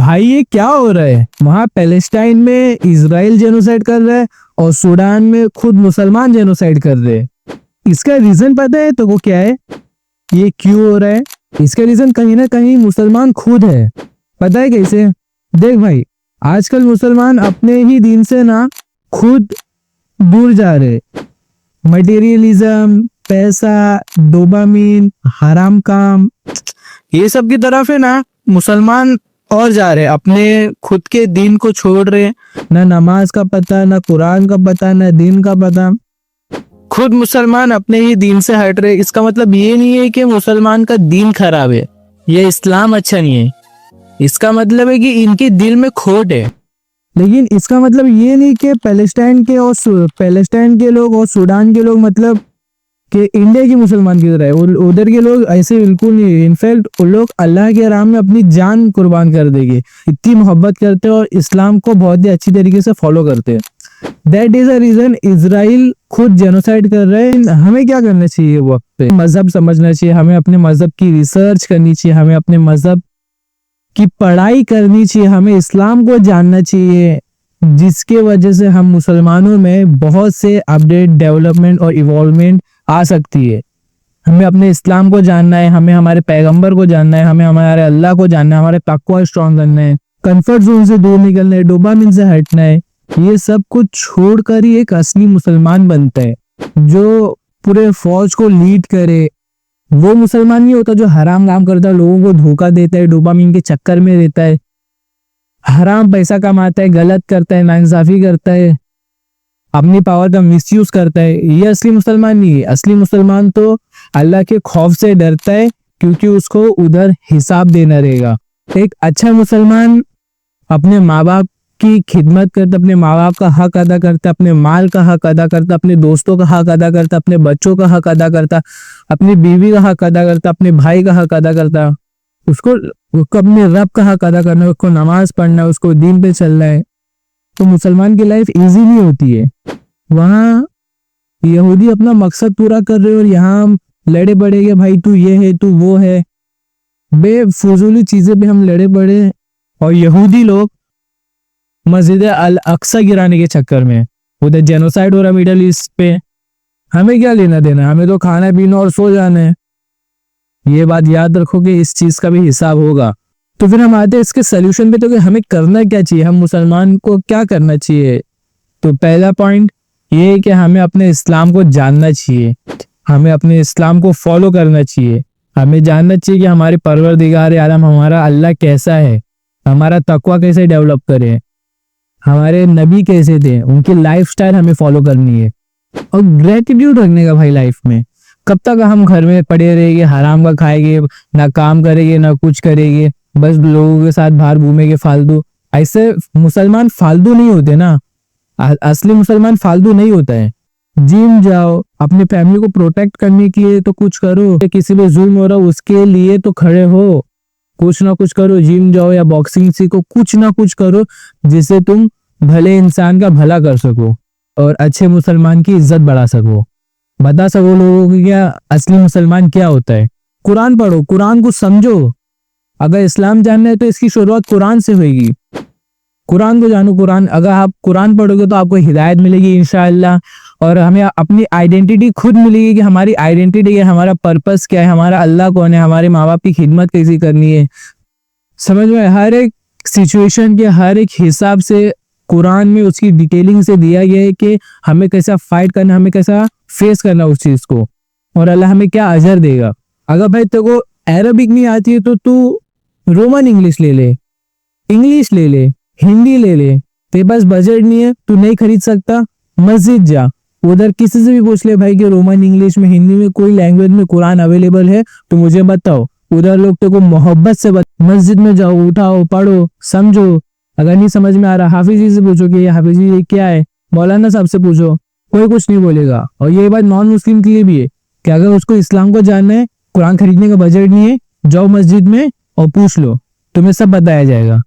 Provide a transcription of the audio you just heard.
भाई ये क्या हो रहा है? वहां पैलेस्टाइन में इजराइल जेनोसाइड कर रहा है और सूडान में खुद मुसलमान जेनोसाइड कर रहे हैं। इसका रीजन पता है तो वो क्या है? ये क्यों हो रहा है? इसका रीजन कहीं ना कहीं मुसलमान खुद है। पता है कैसे? देख भाई, आजकल मुसलमान अपने ही दीन से ना खुद दूर जा रहे। मटेरियलिज्म, पैसा, डोपामिन, हराम काम, ये सब की तरफ है ना मुसलमान और जा रहे, अपने खुद के दीन को छोड़ रहे। ना नमाज का पता, ना कुरान का पता, ना दीन का पता। खुद मुसलमान अपने ही दीन से हट रहे। इसका मतलब ये नहीं है कि मुसलमान का दीन खराब है, ये इस्लाम अच्छा नहीं है। इसका मतलब है कि इनके दिल में खोट है। लेकिन इसका मतलब ये नहीं कि पैलेस्टाइन के लोग और सूडान के लोग मतलब कि इंडिया के मुसलमान की तरह है। उधर के लोग ऐसे बिल्कुल नहीं है। इनफैक्ट वो लोग अल्लाह के राह में अपनी जान कुर्बान कर देंगे। इतनी मोहब्बत करते हैं और इस्लाम को बहुत ही अच्छी तरीके से फॉलो करते हैं। That is a reason Israel खुद जेनोसाइड कर रहे हैं। हमें क्या करना चाहिए वक्त पे? मजहब समझना चाहिए, हमें अपने मजहब की रिसर्च करनी चाहिए, हमें अपने मजहब की पढ़ाई करनी चाहिए, हमें इस्लाम को जानना चाहिए, जिसके वजह से हम मुसलमानों में बहुत से अपडेट, डेवलपमेंट और इवॉल्वमेंट आ सकती है। हमें अपने इस्लाम को जानना है, हमें हमारे पैगंबर को जानना है, हमें हमारे अल्लाह को जानना है, हमारे तक़वा स्ट्रॉन्ग करना है, कंफर्ट जोन से दूर निकलना है, डोपामिन से हटना है। ये सब कुछ छोड़कर ही एक असली मुसलमान बनता है, जो पूरे फौज को लीड करे। वो मुसलमान नहीं होता जो हराम काम करता है, लोगों को धोखा देता है, डोपामिन के चक्कर में रहता है, हराम पैसा कमाता है, गलत करता है, नाइंसाफी करता है, अपनी पावर का मिसयूज करता है। ये असली मुसलमान नहीं है। असली मुसलमान तो अल्लाह के खौफ से डरता है, क्योंकि उसको उधर हिसाब देना रहेगा। एक अच्छा मुसलमान अपने माँ बाप की खिदमत करता, अपने माँ बाप का हक अदा करता, अपने माल का हक अदा करता, अपने दोस्तों का हक अदा करता, अपने बच्चों का हक अदा करता, अपनी बीवी का हक अदा करता, अपने भाई का हक अदा करता। उसको अपने रब का हक अदा करना है, उसको नमाज पढ़ना है, उसको दीन पे चलना है। तो मुसलमान की लाइफ इजी नहीं होती है। वहाँ यहूदी अपना मकसद पूरा कर रहे और यहाँ लड़े बड़े के भाई तू ये है, तू वो है, बेफजूली चीजें पे हम लड़े बड़े। और यहूदी लोग मस्जिद अल अक्सा गिराने के चक्कर में उधर जेनोसाइड हो रहा मिडल ईस्ट पे। हमें क्या लेना देना? हमें तो खाना पीना और सो जाना है। ये बात याद रखो कि इस चीज का भी हिसाब होगा। तो फिर हम आते हैं इसके सोल्यूशन पे। तो कि हमें करना क्या चाहिए, हम मुसलमान को क्या करना चाहिए? तो पहला पॉइंट ये है कि हमें अपने इस्लाम को जानना चाहिए, हमें अपने इस्लाम को फॉलो करना चाहिए। हमें जानना चाहिए कि हमारे परवरदिगार आलम, हमारा अल्लाह कैसा है, हमारा तकवा कैसे डेवलप करे, हमारे नबी कैसे थे, उनकी लाइफस्टाइल हमें फॉलो करनी है। और ग्रेटिट्यूड रखने का भाई लाइफ में। कब तक हम घर में पड़े रहेंगे, हराम का खाएंगे, ना काम करेंगे ना कुछ करेंगे, बस लोगों के साथ बाहर घूमेंगे फालतू? ऐसे मुसलमान फालतू नहीं होते ना। असली मुसलमान फालतू नहीं होता है। जिम जाओ, अपनी फैमिली को प्रोटेक्ट करने के लिए तो कुछ करो, किसी पे जुल्म हो रहा उसके लिए तो खड़े हो, कुछ ना कुछ करो। जिम जाओ या बॉक्सिंग सीखो, कुछ ना कुछ करो जिससे तुम भले इंसान का भला कर सको और अच्छे मुसलमान की इज्जत बढ़ा सको। बता सको लोगों को क्या असली मुसलमान क्या होता है। कुरान पढ़ो, कुरान को समझो। अगर इस्लाम जानना है तो इसकी शुरुआत कुरान से होगी। कुरान को जानो। कुरान, अगर आप कुरान पढ़ोगे तो आपको हिदायत मिलेगी इंशाअल्लाह। और हमें अपनी आइडेंटिटी खुद मिलेगी कि हमारी आइडेंटिटी है, हमारा पर्पस क्या है, हमारा अल्लाह कौन है, हमारे माँ बाप की खिदमत कैसी करनी है। समझ में? हर एक सिचुएशन के हर एक हिसाब से कुरान में उसकी डिटेलिंग से दिया गया है कि हमें कैसा फाइट करना, हमें कैसा फेस करना उस चीज को, और अल्लाह हमें क्या अजर देगा। अगर भाई तेरे को अरबिक नहीं आती है तो तू रोमन इंग्लिश ले ले, इंग्लिश ले ले, हिंदी ले ले। तेरे पास बजट नहीं है, तू नहीं खरीद सकता, मस्जिद जा, उधर किसी से भी पूछ ले भाई कि रोमन इंग्लिश में, हिंदी में, कोई लैंग्वेज में कुरान अवेलेबल है तो मुझे बताओ। उधर लोग तेरे को मोहब्बत से मस्जिद में जाओ, उठाओ, पढ़ो, समझो। अगर नहीं समझ में आ रहा, हाफिजी से पूछो कि ये हाफिजी ये क्या है, मौलाना साहब से पूछो, कोई कुछ नहीं बोलेगा। और ये बात नॉन मुस्लिम के लिए भी है कि अगर उसको इस्लाम को जानना है, कुरान खरीदने का बजट नहीं है, जाओ मस्जिद में और पूछ लो, तुम्हें सब बताया जाएगा।